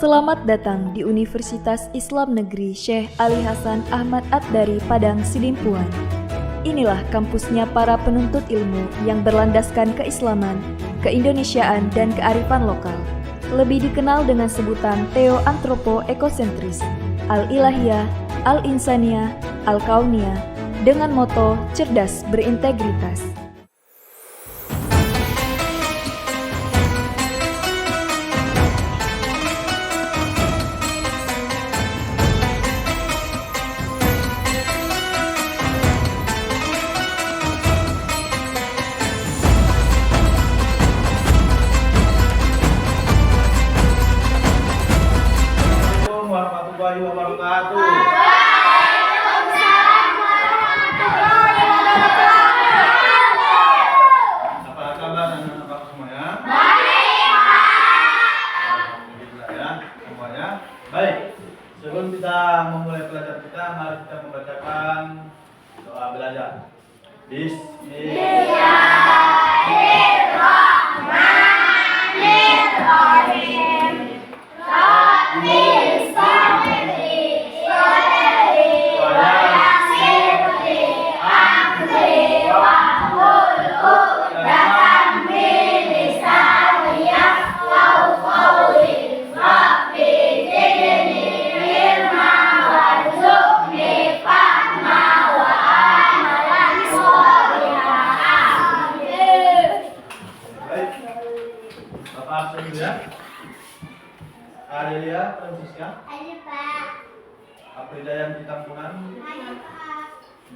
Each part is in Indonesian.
Selamat datang di Universitas Islam Negeri Syekh Ali Hasan Ahmad At-Dari Padang Sidimpuan. Inilah kampusnya para penuntut ilmu yang berlandaskan keislaman, keindonesiaan, dan kearifan lokal. Lebih dikenal dengan sebutan Theo-Antropo-Ekosentris, Al-Ilahiyah, Al-Insaniyah, Al-Kauniyah, dengan moto cerdas berintegritas. Warahmatullahi wabarakatuh. Apa kabar anak-anak semuanya? Baik, Alhamdulillah ya semuanya. Baik. Sebelum kita memulai pelajaran kita, mari kita membacakan doa belajar. Bismillahirrahmanirrahim. Bapak absen ya. Adelia Francisca. Ada Pak. Apridayan Citampunan. Ada Pak.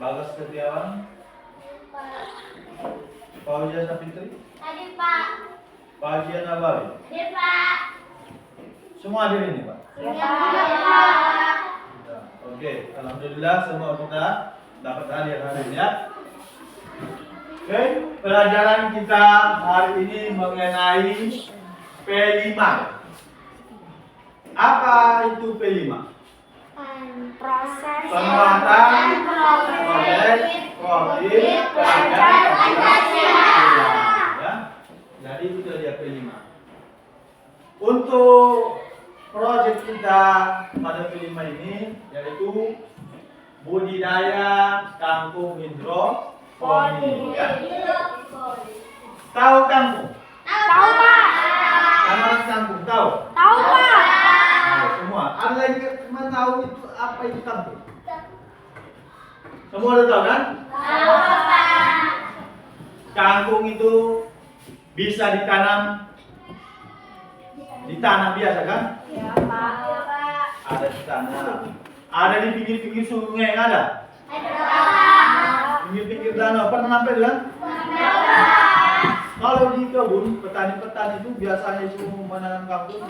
Bagas Setiawan. Pak. Fauzia Sapitri. Ada Pak. Fajian Nabawi. Ada Pak. Semua hadir ini Pak. Ya Pak. Ya, oke, alhamdulillah semua kita dapat hadir hari ini ya. Oke, pelajaran kita hari ini mengenai P5. Apa itu P5? Proses Penguatan proyek profil pelajar Pancasila. Ya, jadi itu dia P5. Untuk proyek kita pada P5 ini yaitu budidaya kangkung hidroponik. Ya. Tahu kangkung? Tahu Pak. Tanaman kangkung tahu? Tahu Pak. Nah, semua. Ada lagi yang tahu itu apa itu kangkung? Semua udah tahu kan? Tahu Pak. Kangkung itu bisa ditanam di tanah biasa kan? Ya Pak. Ada di tanah. Ada di pinggir-pinggir sungai ada? Ada Pak. Pinggir-pinggir danau pernah nampil kan? Kalau di kebun petani-petani itu biasanya itu menanam kangkung,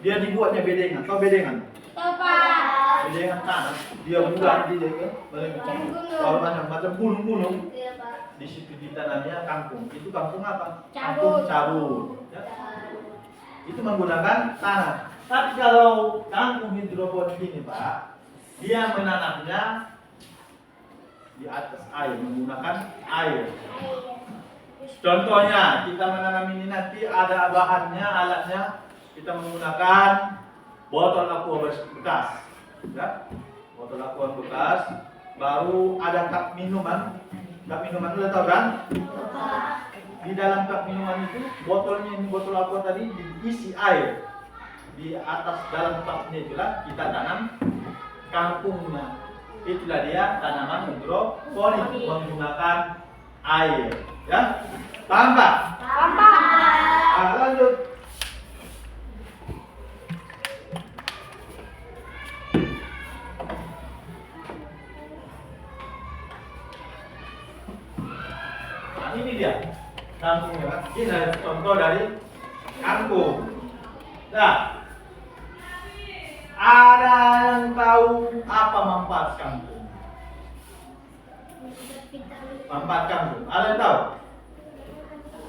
dia dibuatnya bedengan. Tahu bedengan? Tahu Pak. Bedengan tanah. Dia bulat dia kan? Kalau macam gunung-gunung. Iya Pak. Di situ ditanamnya kangkung. Itu kangkung apa? Cabut. Kangkung cabut. Ya. Itu menggunakan tanah. Tapi kalau kangkung hidroponik ini Pak, dia menanamnya di atas air, menggunakan air. Contohnya kita menanam ini nanti ada bahannya, alatnya kita menggunakan botol aqua bekas, ya, botol aqua bekas. Baru ada cup minuman udah tahu kan? Di dalam cup minuman itu botolnya ini botol aqua tadi diisi air. Di atas dalam cup ini itulah kita tanam kangkungnya. Itulah dia tanaman hidroponik menggunakan air, ya. Paham Pak? Paham Pak. Nah, lanjut. Nah, ini dia kangkungnya. Ini adalah contoh dari kangkung. Nah, ada yang tahu apa manfaat kangkung? Manfaat kangkung. Ada yang tahu?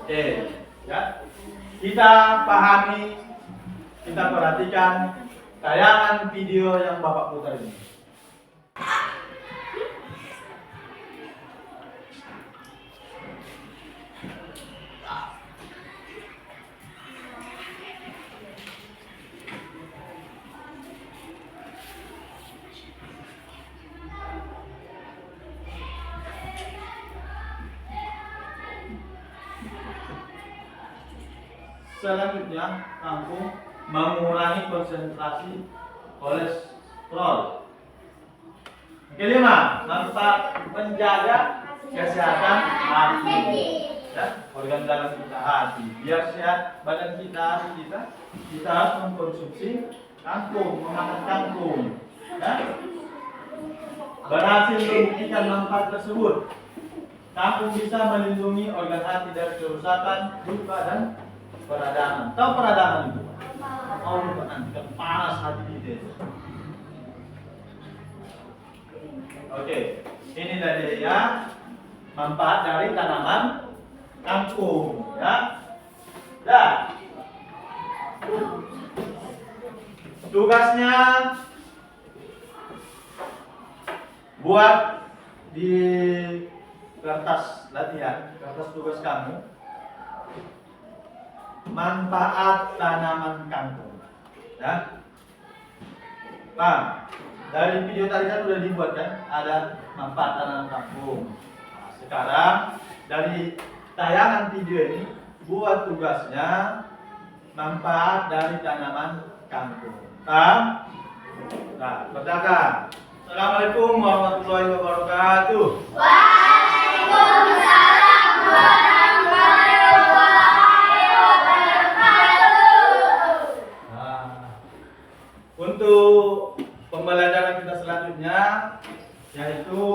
Oke, ya. Kita pahami, kita perhatikan tayangan video yang Bapak putar ini. selanjutnya kangkung mengurangi konsentrasi kolesterol. Kelima, manfaat menjaga kesehatan hati. Ya, organ dalam kita hati. Biar sehat badan kita, kita harus mengkonsumsi kangkung, memakan kangkung. Ya. Berhasil membuktikan manfaat tersebut. Kangkung bisa melindungi organ hati dari kerusakan, luka dan peradangan. Tahu peradangan itu? Oh, luka nanti kan panas hati kita. Oke, inilah dia manfaat dari tanaman kangkung, ya. Dah. Tugasnya buat di kertas latihan, kertas tugas kamu, manfaat tanaman kangkung, ya. Nah, dari video tadi kan sudah dibuat kan, ada manfaat tanaman kangkung. Nah, sekarang dari tayangan video ini buat tugasnya manfaat dari tanaman kangkung. Nah, bacakan. Assalamualaikum warahmatullahi wabarakatuh. Waalaikumsalam warahmatullahi wabarakatuh. Nah, untuk pembelajaran kita selanjutnya yaitu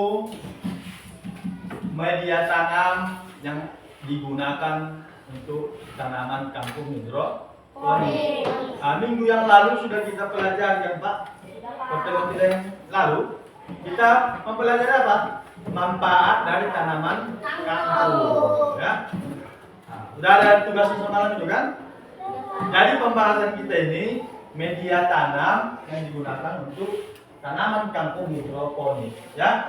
media tanam yang digunakan untuk tanaman kangkung hidroponik. Nah, minggu yang lalu sudah kita pelajari kan Pak? Pertemuan kita yang lalu kita mempelajari apa? Manfaat dari tanaman kangkung. Ya. Nah, sudah ada tugasnya semalam itu kan? Jadi pembahasan kita ini media tanam yang digunakan untuk tanaman kangkung hidroponik. Ya.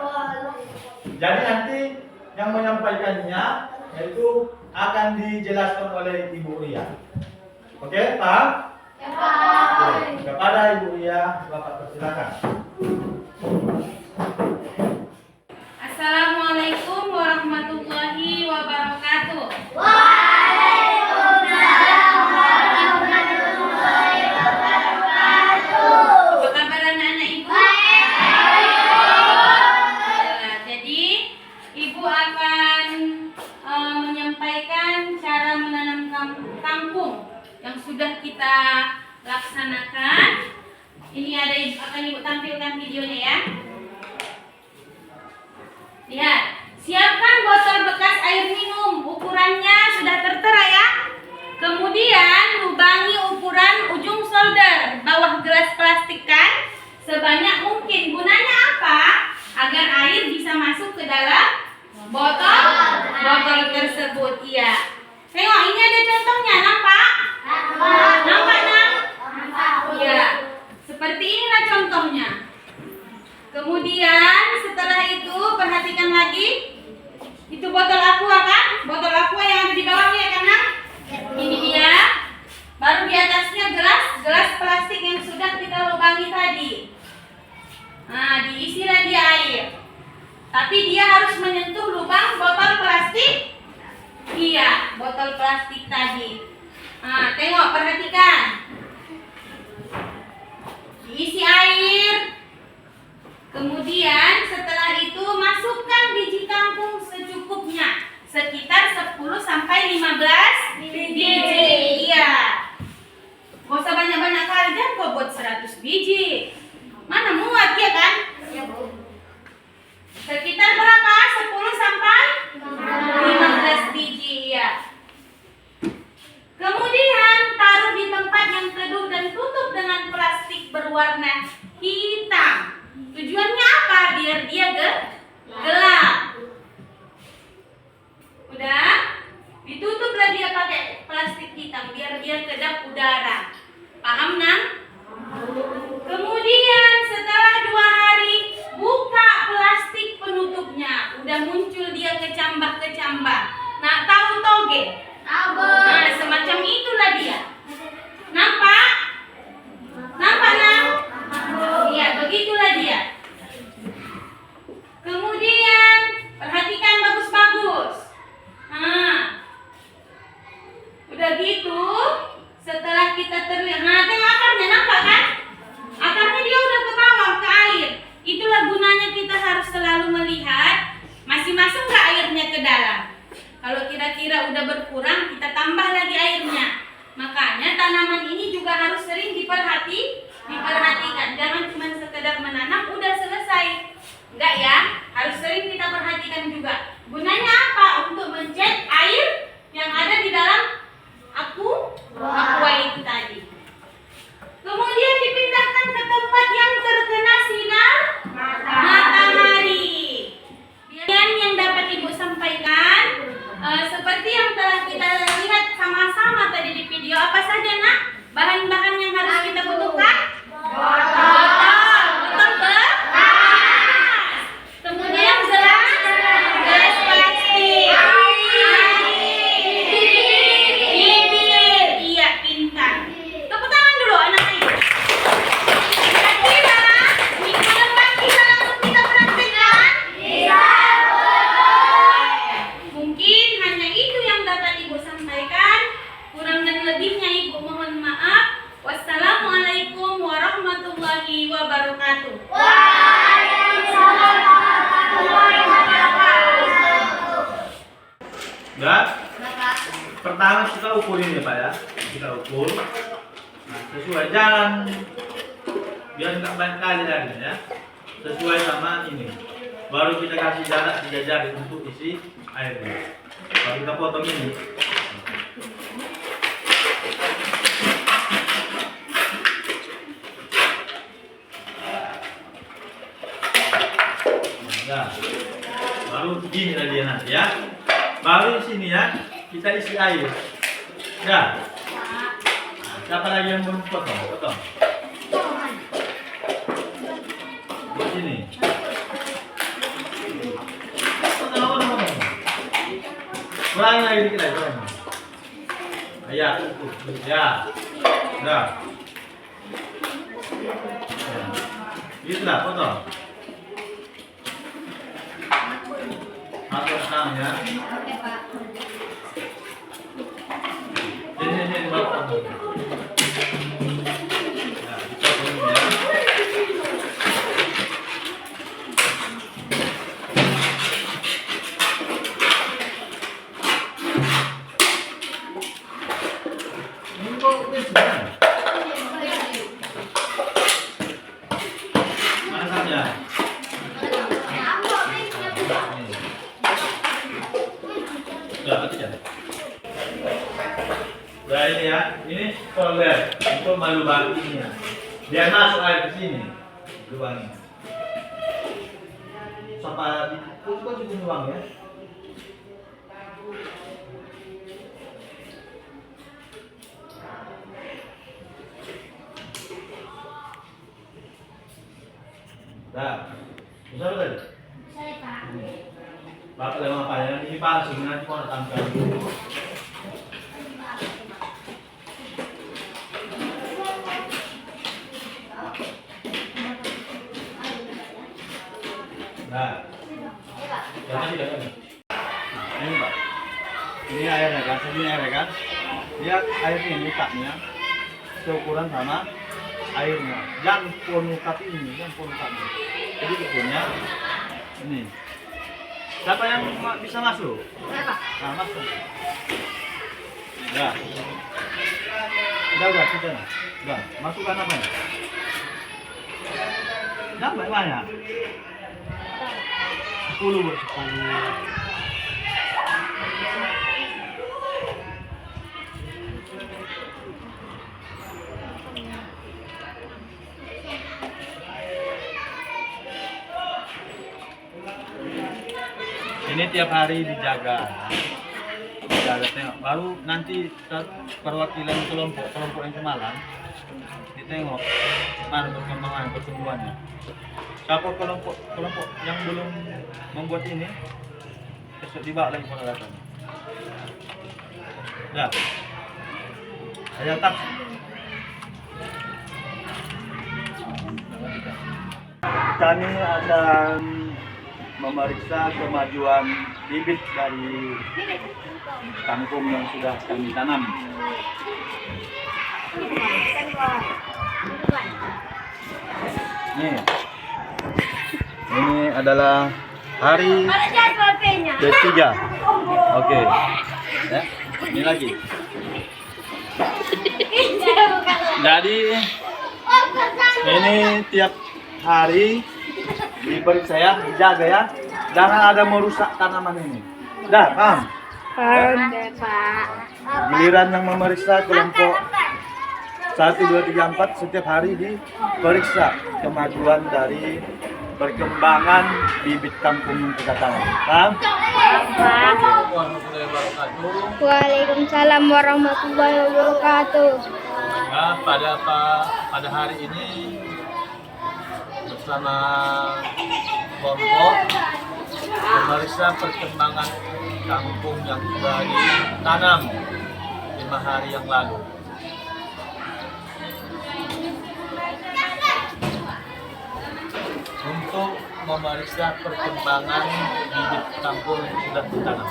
Jadi nanti yang menyampaikannya yaitu akan dijelaskan oleh Ibu Ria. Oke, Pak? Ya, Pak. Kepada Ibu Ria, Bapak persilakan. Assalamualaikum warahmatullahi wabarakatuh. Waalaikumsalam warahmatullahi wabarakatuh. Apa kabar anak-anak Ibu? Jadi Ibu akan menyampaikan cara menanam kangkung yang sudah kita laksanakan. Ini akan Ibu tampilkan videonya ya. Lihat, siapkan botol bekas air minum. Ukurannya sudah tertera ya. Kemudian lubangi ukuran ujung solder bawah gelas plastik kan sebanyak mungkin. Gunanya apa? Agar air bisa masuk ke dalam botol tersebut. Iya. Tengok, ini ada contohnya, nampak? Nampak, Nak? Iya. Seperti inilah contohnya. Kemudian setelah itu perhatikan lagi. Itu botol aqua kan? Botol aqua yang ada di bawahnya kan, Nak? Ini dia. Baru di atasnya gelas plastik yang sudah kita lubangi tadi. Nah, diisilah dia air. Tapi dia harus menyentuh lubang botol plastik. Iya, botol plastik tadi. Nah, tengok, perhatikan. Diisi air. Kemudian setelah itu masukkan biji kangkung secukupnya. Sekitar 10 sampai 15 biji. Iya. Gak usah banyak-banyak kali kan kok buat 100 biji. Mana muat ya kan? Iya, Bu. Sekitar berapa? 10 sampai 15 biji ya. Kemudian taruh di tempat yang teduh dan tutup dengan plastik berwarna hitam. Tujuannya apa? Biar dia gelap. Udah? Ditutuplah dia pakai plastik hitam biar dia kedap udara. Paham, Nang? Kemudian setelah 2 hari buka plastik penutupnya. Udah muncul dia kecambah-kecambah. Nah, tahu toge? Nah, semacam itulah dia. Nampak? Nampak, Nang? Iya, begitulah dia. Kemudian perhatikan bagus-bagus. Nah, udah gitu Setelah kita terlihat, nah tengok akarnya, nampak kan? Akarnya dia udah ke bawah, ke air. Itulah gunanya kita harus selalu melihat masih masuk nggak airnya ke dalam. Kalau kira-kira udah berkurang, kita tambah lagi airnya. Makanya tanaman ini juga harus sering diperhatikan. Jangan cuma sekedar menanam udah selesai. Enggak ya, harus sering kita perhatikan juga. Gunanya apa? Untuk mencek air yang ada di dalam aqua itu tadi. Kemudian dipindahkan ke tempat yang terkena sinar matahari. Dan yang dapat Ibu sampaikan, seperti yang telah kita lihat sama-sama tadi di video, apa saja nak? Bahan-bahan yang harus kita butuhkan? Botol bekas. Kemudian gelas plastik. Bibir. Iya, pintar. Tepuk tangan dulu anak-anak. Kira-kira minggu depan bisa langsung kita praktekkan? Mungkin hanya itu yang dapat Ibu sampaikan. Kurang dan lebihnya Ibu mohon maaf. Wassalamualaikum warahmatullahi wabarakatuh. Enggak? Pertama kita ukurin ya Pak ya. Kita ukur. Nah, sesuai jalan. Biar nggak banyak kali lagi ya. Sesuai sama ini. Baru kita kasih jarak 3 jari untuk isi airnya. Baru kita potong ini. Nah, baru begini lah dia nanti ya. Baru di sini ya, kita isi air. Ya. Nah, siapa lagi yang belum potong? Potong. Di sini. Potong. Kurangi lagi dikit lagi, kurangi. Ya, ya. Udah. Ya. Itulah, potong. Atur tangan ya. Ini bapak. Ya, dipotong ya. Ini kok sebenarnya? Mana saja? Udah ini ya, ini solder untuk melubanginya. Biar masuk air ke sini, lubangnya. Sampai di kok juga lubang ya. Dah, bisa tadi? Bapak lewat apa ya? Ini palsu, nanti mau tampil. Nah, ini Pak, ini airnya kan, segini airnya kan. Lihat air ini letaknya seukuran sama airnya. Jangan penuh tapi ini, jangan penuh tapi. Jadi punya ini. Siapa yang bisa masuk? Nah, masuk. Udah. Udah, sudah. Udah, masukkan apa ya? Dapat banyak. 10 buat 10. Ini tiap hari dijaga tengok. Baru nanti perwakilan kelompok yang semalam ditengok mana pertumbuhannya. Siapa kelompok yang belum membuat ini besok dibawa lagi pada datang. Dah. Saya tak. Kami akan memeriksa kemajuan bibit dari kangkung yang sudah kami tanam. Nih. Ini adalah hari ketiga. Oke. Ya. Ini lagi. Jadi ini tiap hari diperiksa ya, dijaga ya. Jangan ada merusak tanaman ini. Dah, paham? Giliran yang memeriksa kelompok 1, 2, 3, 4 setiap hari diperiksa kemajuan dari perkembangan bibit kampung yang kita tanam. Paham? Waalaikumsalam warahmatullahi wabarakatuh. Nah, pada hari ini bersama kelompok memeriksa perkembangan kampung yang sudah ditanam 5 hari yang lalu. Untuk memeriksa perkembangan bibit kampung yang sudah ditanam.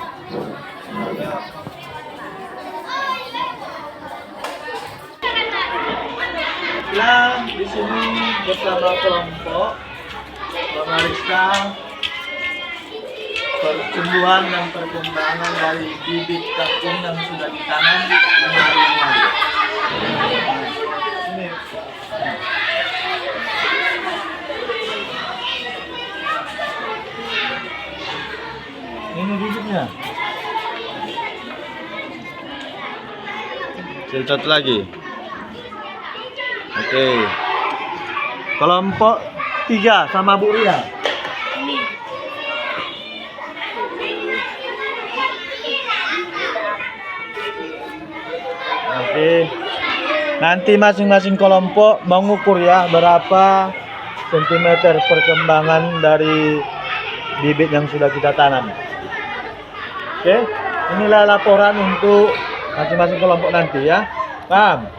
Ya, di sini bersama kelompok memeriksa pertumbuhan dan perkembangan dari bibit kampung yang sudah ditanam 5 hari yang lalu. Ini. Ini bibitnya. Catat lagi. Oke. Kelompok 3 sama Bu Ria. Oke. Nanti masing-masing kelompok mengukur ya berapa sentimeter perkembangan dari bibit yang sudah kita tanam. Oke, inilah laporan untuk masing-masing kelompok nanti ya. Paham?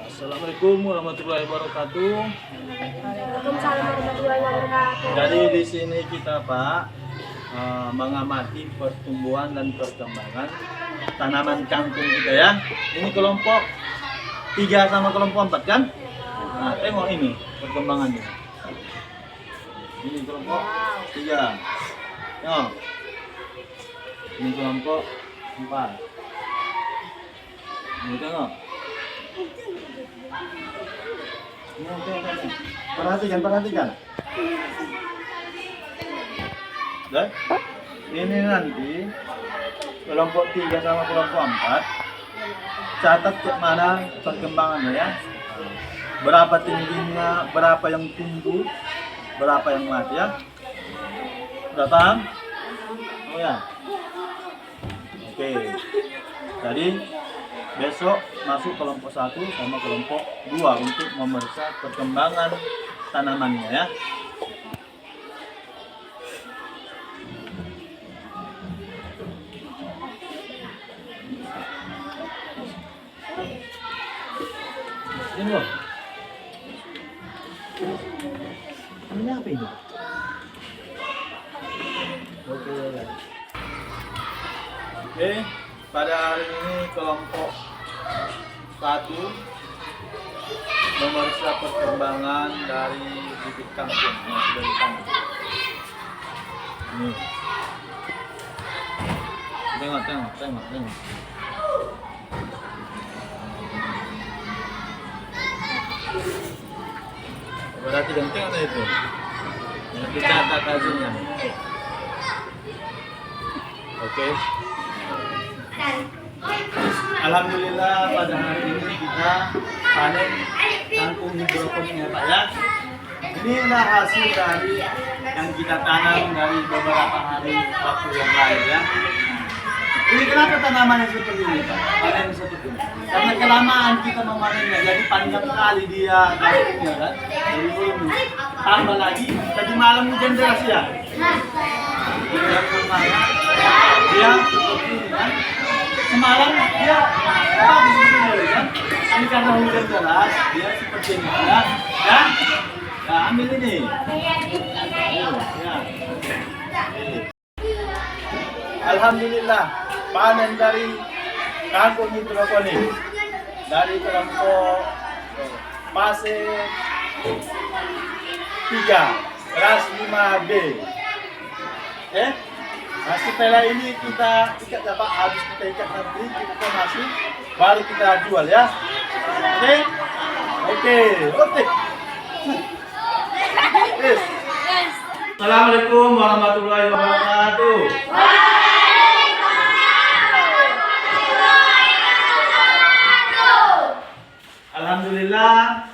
Assalamualaikum warahmatullahi wabarakatuh. Waalaikumsalam warahmatullahi wabarakatuh. Jadi di sini kita Pak mengamati pertumbuhan dan perkembangan tanaman kangkung kita ya. Ini kelompok 3 sama kelompok 4 kan? Nah, tengok ini perkembangannya. Ini kelompok 3. Tengok. Ini kelompok 4. Ini tengok. Tengok. Perhatikan. Dan ini nanti kelompok 3 sama kelompok 4 catat ke mana perkembangannya ya. Berapa tingginya, berapa yang tumbuh, berapa yang mati ya. Sudah paham? Oh ya. Oke. Jadi besok masuk kelompok 1 sama kelompok 2 untuk memeriksa perkembangan tanamannya ya. Ini loh. Ini apa ini? Oke, pada hari ini kelompok 1 memeriksa perkembangan dari bibit kangkung yang sudah ditanam. Ini. Tengok. Berarti ganteng atau itu? Yang dicatat hasilnya. Oke. Alhamdulillah pada hari ini kita panen kangkung hidroponik ya Pak ya. Inilah hasil dari yang kita tanam dari beberapa hari waktu yang lalu ya. Ini kenapa tanamannya seperti ini Pak? Panen seperti ini. Karena kelamaan kita memanennya, jadi panjang kali dia kangkungnya kan. Jadi ini tambah lagi, tadi malam hujan deras ya. Dia seperti ini kan. Semalam dia bagus seperti ini kan. Ini karena hujan deras, dia seperti ini ya. Nah, ambil ini. Ya. Alhamdulillah, panen dari kangkung hidroponik dari kelompok fase 3 kelas 5B. Oke? Nah, setelah ini kita ikat ya Pak, habis kita ikat nanti kita masih baru kita jual ya. Oke? Oke. Yes. Assalamualaikum warahmatullahi wabarakatuh. Alhamdulillah,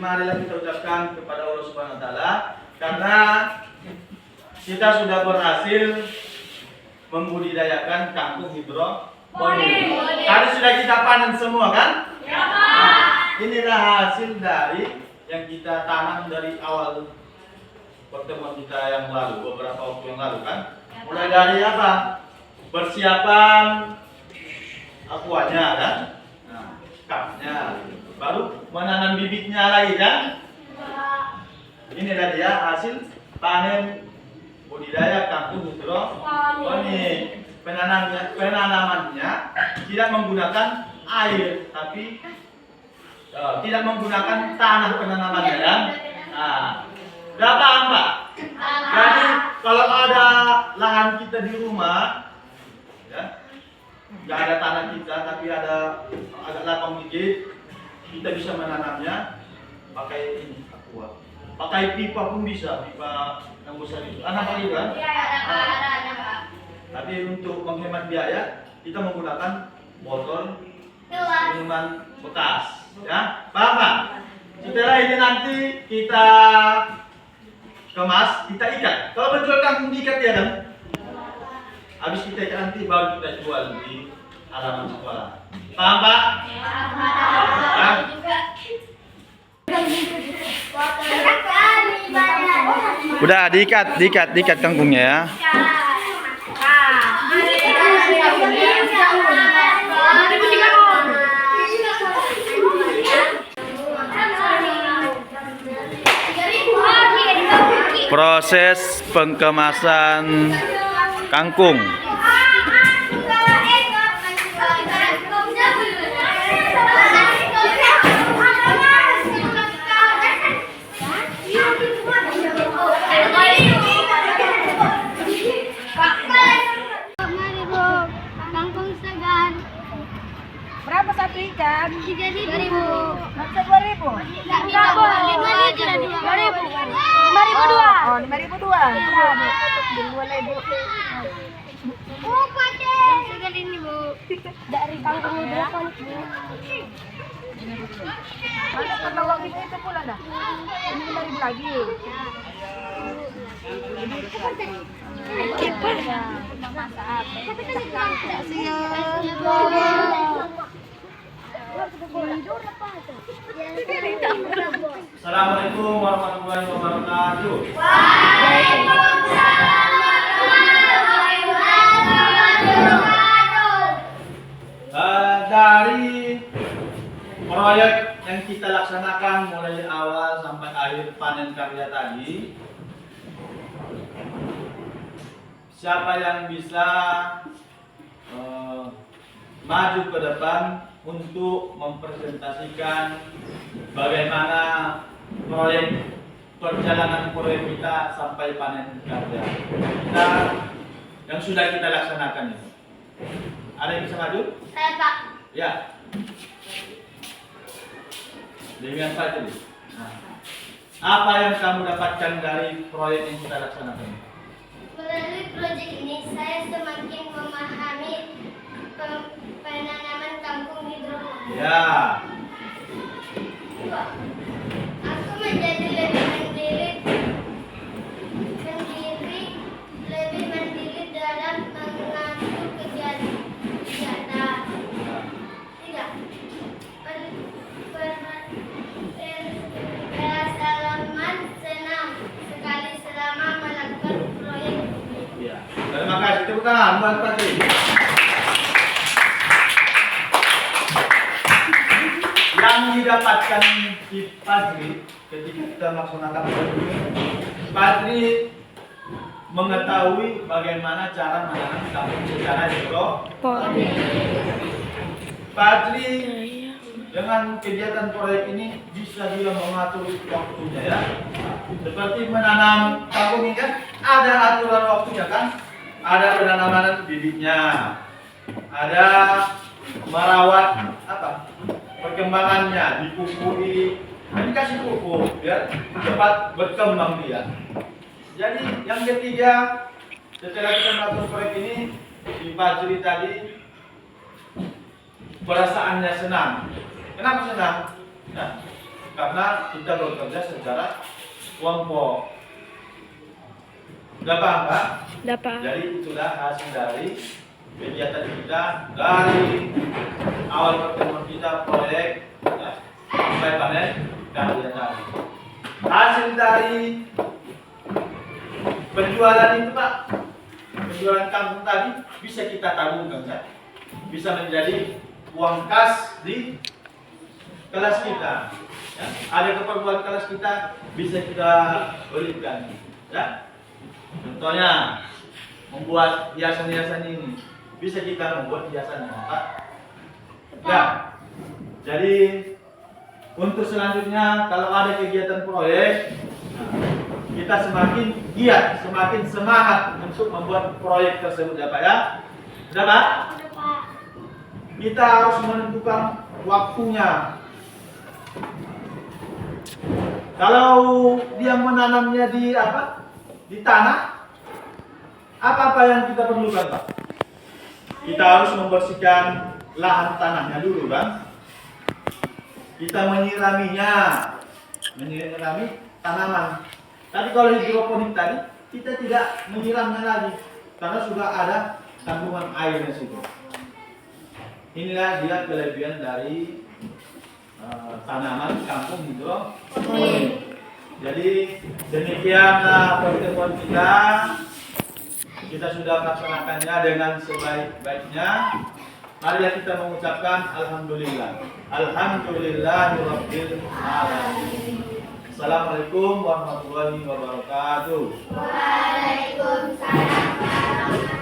marilah kita ucapkan kepada Allah Subhanahu wa taala karena kita sudah berhasil membudidayakan kangkung hidroponik. Tadi sudah kita panen semua kan? Ya, Pak. Nah, inilah hasil dari yang kita tanam dari awal pertemuan kita yang lalu, beberapa waktu yang lalu kan? Mulai dari apa? Persiapan akuanya kan? Kapnya, baru menanam bibitnya lagi kan? Inilah dia hasil panen budidaya kangkung hidroponik. Penanamannya tidak menggunakan air, tapi tidak menggunakan tanah penanamannya kan? Nah, gampang Pak. Jadi kalau ada lahan kita di rumah, ya, nggak ada tanah kita tapi ada agak lapang dikit, kita bisa menanamnya pakai ini aqua, pakai pipa pun bisa, pipa yang besar itu anak kali kan. Tapi untuk menghemat biaya kita menggunakan botol minuman bekas ya, paham Pak? Setelah ini nanti kita kemas, kita ikat. Kalau betul kangkung diikat ya kan, habis kita ikat nanti baru kita jual di halaman sekolah. Paham Pak? Ya. Udah diikat kangkungnya ya. Proses pengemasan kangkung. Berapa satu ikan? 3.000. Masa 2.000? Enggak, 5.000 dua. Oh, 5.000 dua. Oh, paten. Segar ini, Bu. Dari kangkung hidroponik, Bu. Mana penolong itu pula dah? Ini 5.000 lagi. Cepat. Masak. Assalamualaikum warahmatullahi wabarakatuh. Dari proyek yang kita laksanakan mulai awal sampai akhir panen karya tadi, siapa yang bisa maju ke depan untuk mempresentasikan bagaimana perjalanan proyek kita sampai panen karya kita yang sudah kita laksanakan itu. Ada yang bisa maju? Saya, Pak. Ya. Dengan Pak tadi. Nah, apa yang kamu dapatkan dari proyek yang kita laksanakan? Melalui proyek ini saya semakin memahami penanaman kangkung hidroponik. Ya. Aku menjadi lebih mandiri dalam mengatur kegiatan. Tidak. Pengalaman senang sekali selama melakukan proyek ini. Ya. Terima kasih. Tepuk tangan buat Pak Tri. Yang didapatkan di Padri ketika kita melaksanakan proyek ini, Padri mengetahui bagaimana cara menanam kampung secara hidroponik. Padri dengan kegiatan proyek ini bisa juga mengatur waktunya ya. Seperti menanam kampung ini kan ada aturan waktunya kan. Ada penanaman bibitnya, ada merawat perkembangannya, dipupuri, dikasih pupuk biar cepat berkembang dia. Jadi yang ketiga, setelah kita melakukan proyek ini di Fajri tadi perasaannya senang. Kenapa senang? Nah, karena kita bekerja secara kelompok. Udah paham, Pak? Udah paham. Jadi itulah hasil dari kegiatan kita dari awal pertemuan kita proyek ya, sampai panen karya tadi. Hasil dari penjualan itu Pak, penjualan kampung tadi bisa kita tabungkan ya, bisa menjadi uang kas di kelas kita. Ya. Ada keperluan kelas kita bisa kita berikan. Ya. Contohnya membuat hiasan-hiasan ini bisa kita membuat hiasannya, Pak. Ya. Jadi untuk selanjutnya kalau ada kegiatan proyek, kita semakin giat, semakin semangat untuk membuat proyek tersebut ya Pak ya. Sudah Pak? Udah, Pak. Kita harus menentukan waktunya. Kalau dia menanamnya di di tanah, apa yang kita perlukan Pak? Kita harus membersihkan lahan tanahnya dulu kan. Kita menyirami tanaman. Tapi kalau hidroponik tadi kita tidak menyiramnya lagi karena sudah ada kandungan airnya situ. Inilah dia kelebihan dari tanaman kampung hidroponik. Jadi demikianlah pertemuan kita. Kita sudah melaksanakannya dengan sebaik-baiknya. Marilah kita mengucapkan alhamdulillah. Alhamdulillahirabbil alamin. Assalamualaikum warahmatullahi wabarakatuh. Waalaikumsalam warahmatullahi wabarakatuh.